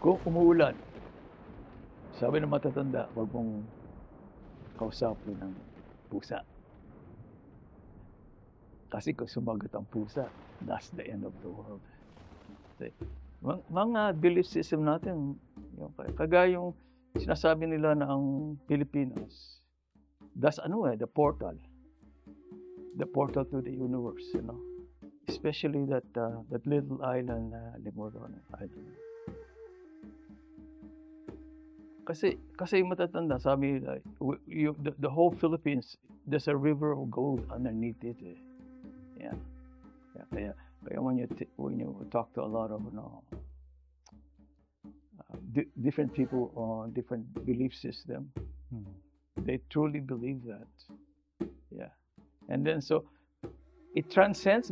Kung umuulan, sabi ng matatanda, huwag mong kausapin ng pusa. Kasi kung sumagot ang pusa, that's the end of the world. Kasi, mga belief system natin, yung, kagaya yung sinasabi nila na ang Pilipinas, that's the portal. The portal to the universe, Especially that little island, Limoron Island. Kasi matatanda, sabi nila, the whole Philippines, there's a river of gold underneath it. Yeah. Kaya when you talk to a lot of different people on different belief system, they truly believe that. Yeah. And then so it transcends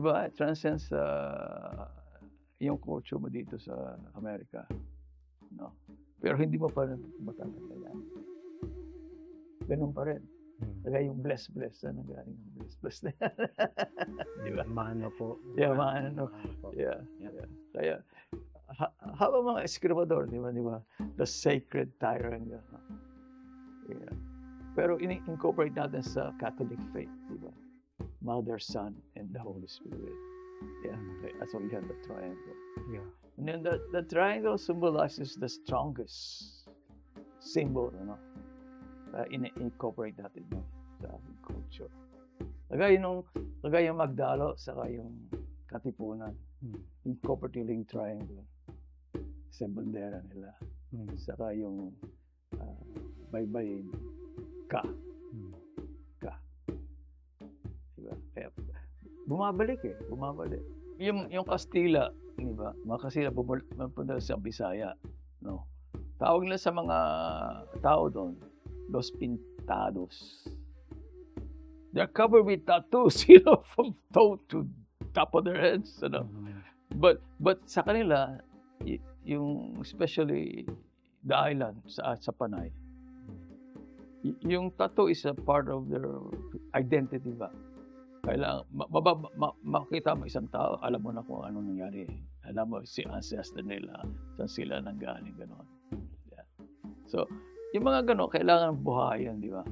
yung culture mo dito sa Amerika, no? Pero hindi mo pa matatagalan. Ganun pa rin. Kaya yung bless na nagaling yung bless na yan. Di ba? Mano po. Yeah, mano. Yeah. Kaya, habang mga eskribador, di ba? The sacred triangle. Yeah. Pero incorporate natin sa Catholic faith, di ba? Mother, Son, and the Holy Spirit. Yeah, okay. That's why we have the triangle. Yeah. And then the triangle symbolizes the strongest symbol, incorporate natin sa ating culture. Kagaya yung Magdalo, saka yung Katipunan, incorporate yung triangle sa bandera nila. Saka yung baybayin, ka. Diba? Kaya, bumabalik. Yung Kastila, di ba? Mga Kastila pumunta sa Bisaya, no? Tawag nila sa mga tao doon, Los Pintados. They're covered with tattoos, from toe to top of their heads, But sa kanila, yung especially the island sa Panay, yung tattoo is a part of their identity ba? Kailangan makita mo isang tao, alam mo na kung ano nangyari. Alam mo si ancestor nila, saan sila nanggaling, gano'n. Yeah. So, yung mga gano'n, kailangan buhayan, di ba?